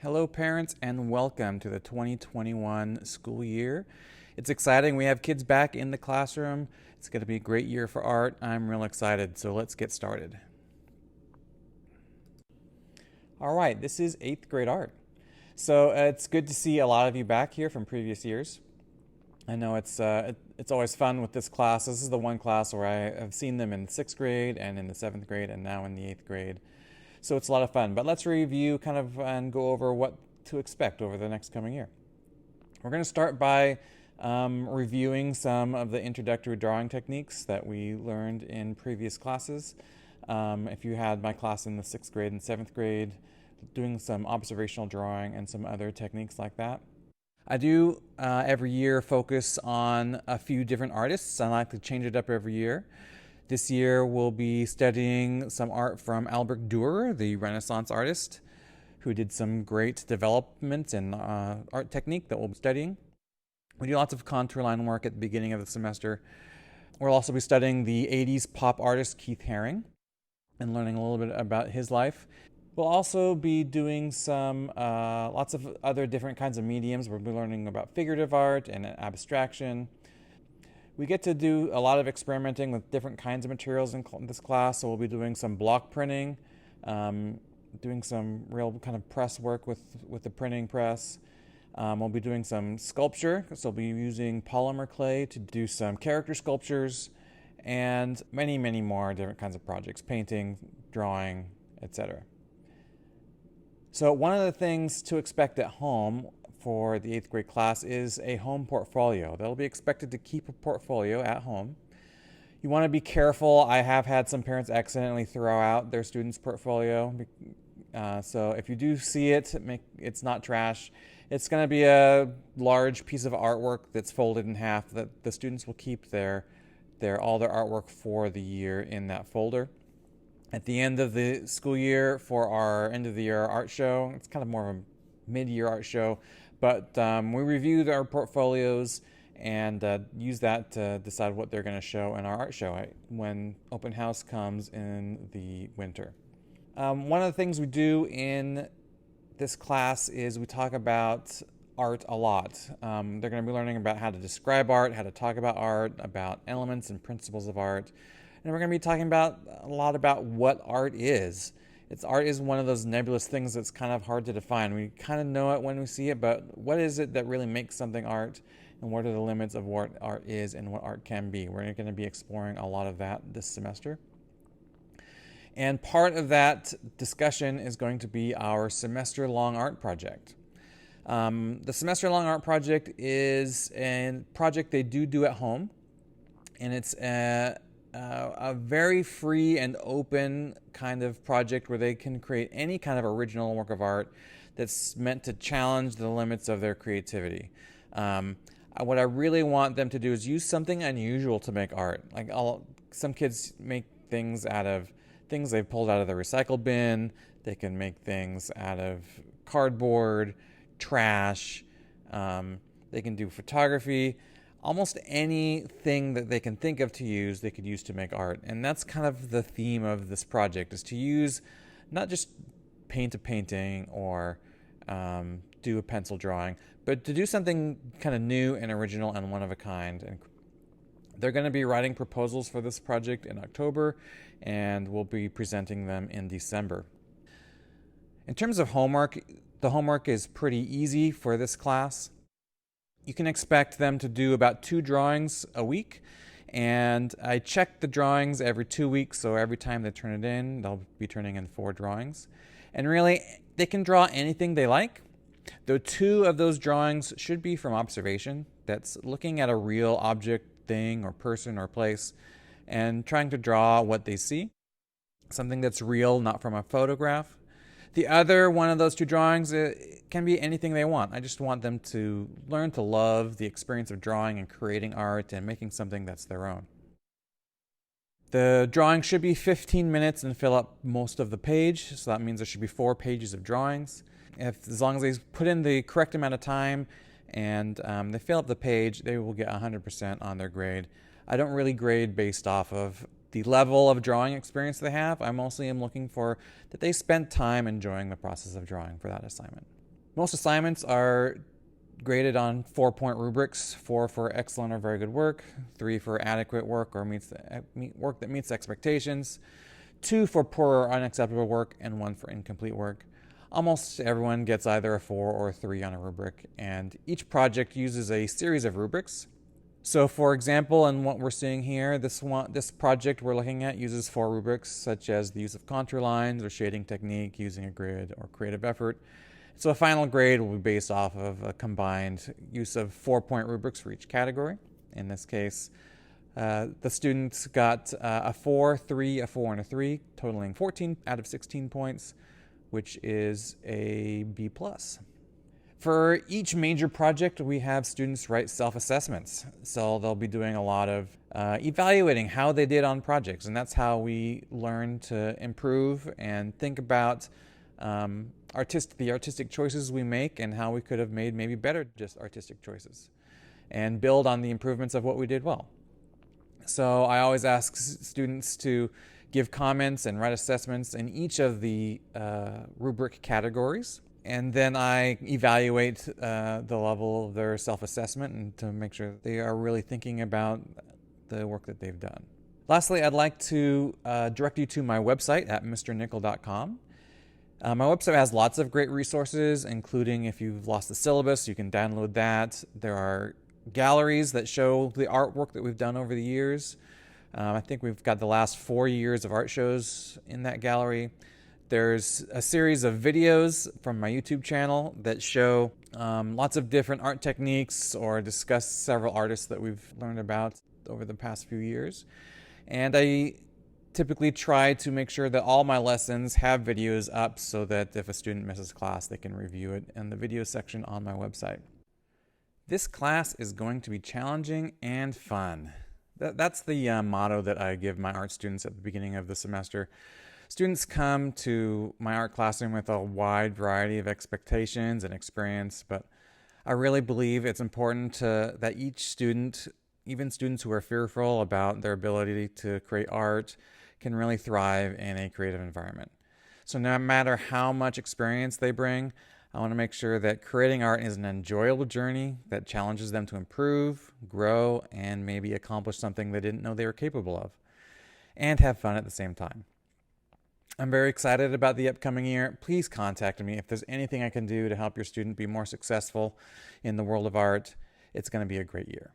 Hello parents and welcome to the 2021 school year. It's exciting. We have kids back in the classroom. It's going to be a great year for art. I'm real excited, so let's get started. All right, this is 8th grade art. So it's good to see a lot of you back here from previous years. I know it's always fun with this class. This is the one class where I have seen them in 6th grade and in the 7th grade and now in the 8th grade. So it's a lot of fun, but let's review and go over what to expect over the next coming year. We're going to start by reviewing some of the introductory drawing techniques that we learned in previous classes. If you had my class in the 6th grade and 7th grade, doing some observational drawing and some other techniques like that. I do every year focus on a few different artists. I like to change it up every year. This year we'll be studying some art from Albrecht Dürer, the Renaissance artist, who did some great development in art technique that we'll be studying. We do lots of contour line work at the beginning of the semester. We'll also be studying the 80s pop artist Keith Haring and learning a little bit about his life. We'll also be doing some lots of other different kinds of mediums. We'll be learning about figurative art and abstraction. We get to do a lot of experimenting with different kinds of materials in this class, so we'll be doing some block printing, doing some real kind of press work with the printing press. We'll be doing some sculpture, so we'll be using polymer clay to do some character sculptures, and many, many more different kinds of projects, painting, drawing, etc. So one of the things to expect at home for the 8th grade class is a home portfolio. They'll be expected to keep a portfolio at home. You want to be careful. I have had some parents accidentally throw out their students' portfolio. So if you do see it, it's not trash. It's going to be a large piece of artwork that's folded in half that the students will keep all their artwork for the year in that folder. At the end of the school year, for our end of the year art show, it's kind of more of a mid-year art show, but we reviewed our portfolios and use that to decide what they're going to show in our art show when open house comes in the winter. One of the things we do in this class is we talk about art a lot. They're going to be learning about how to describe art, how to talk about art, about elements and principles of art. And we're going to be talking a lot about what art is. Art is one of those nebulous things that's kind of hard to define. We kind of know it when we see it, but what is it that really makes something art? And what are the limits of what art is and what art can be? We're going to be exploring a lot of that this semester. And part of that discussion is going to be our semester-long art project. The semester-long art project is a project they do at home, and it's a very free and open kind of project where they can create any kind of original work of art that's meant to challenge the limits of their creativity. What I really want them to do is use something unusual to make art. Some kids make things out of things they've pulled out of the recycle bin. They can make things out of cardboard, trash. They can do photography. Almost anything that they can think of to use, they could use to make art. And that's kind of the theme of this project, is to use, not just paint a painting or do a pencil drawing, but to do something kind of new and original and one of a kind. And they're going to be writing proposals for this project in October, and we'll be presenting them in December. In terms of homework, the homework is pretty easy for this class. You can expect them to do about 2 drawings a week, and I check the drawings every 2 weeks, so every time they turn it in, they'll be turning in 4 drawings. And really, they can draw anything they like, though 2 of those drawings should be from observation. That's looking at a real object, thing, or person, or place, and trying to draw what they see, something that's real, not from a photograph. The other one of those 2 drawings, it can be anything they want. I just want them to learn to love the experience of drawing and creating art and making something that's their own. The drawing should be 15 minutes and fill up most of the page, so that means there should be 4 pages of drawings. As long as they put in the correct amount of time and they fill up the page, they will get 100% on their grade. I don't really grade based off of the level of drawing experience they have. I mostly am looking for that they spent time enjoying the process of drawing for that assignment. Most assignments are graded on 4-point rubrics: 4 for excellent or very good work, 3 for adequate work or work that meets expectations, 2 for poor or unacceptable work, and 1 for incomplete work. Almost everyone gets either a 4 or a 3 on a rubric, and each project uses a series of rubrics. So for example, in what we're seeing here, this project we're looking at uses 4 rubrics, such as the use of contour lines or shading technique, using a grid, or creative effort. So a final grade will be based off of a combined use of 4-point rubrics for each category. In this case, the students got a 4, 3, a 4, and a 3, totaling 14 out of 16 points, which is a B+. For each major project, we have students write self-assessments. So they'll be doing a lot of evaluating how they did on projects, and that's how we learn to improve and think about the artistic choices we make and how we could have made maybe better just artistic choices, and build on the improvements of what we did well. So I always ask students to give comments and write assessments in each of the rubric categories. And then I evaluate the level of their self-assessment and to make sure they are really thinking about the work that they've done. Lastly, I'd like to direct you to my website at mrnickel.com. My website has lots of great resources, including if you've lost the syllabus, you can download that. There are galleries that show the artwork that we've done over the years. I think we've got the last 4 years of art shows in that gallery. There's a series of videos from my YouTube channel that show lots of different art techniques or discuss several artists that we've learned about over the past few years. And I typically try to make sure that all my lessons have videos up so that if a student misses class, they can review it in the video section on my website. This class is going to be challenging and fun. That's the motto that I give my art students at the beginning of the semester. Students come to my art classroom with a wide variety of expectations and experience, but I really believe it's important that each student, even students who are fearful about their ability to create art, can really thrive in a creative environment. So no matter how much experience they bring, I want to make sure that creating art is an enjoyable journey that challenges them to improve, grow, and maybe accomplish something they didn't know they were capable of, and have fun at the same time. I'm very excited about the upcoming year. Please contact me if there's anything I can do to help your student be more successful in the world of art. It's going to be a great year.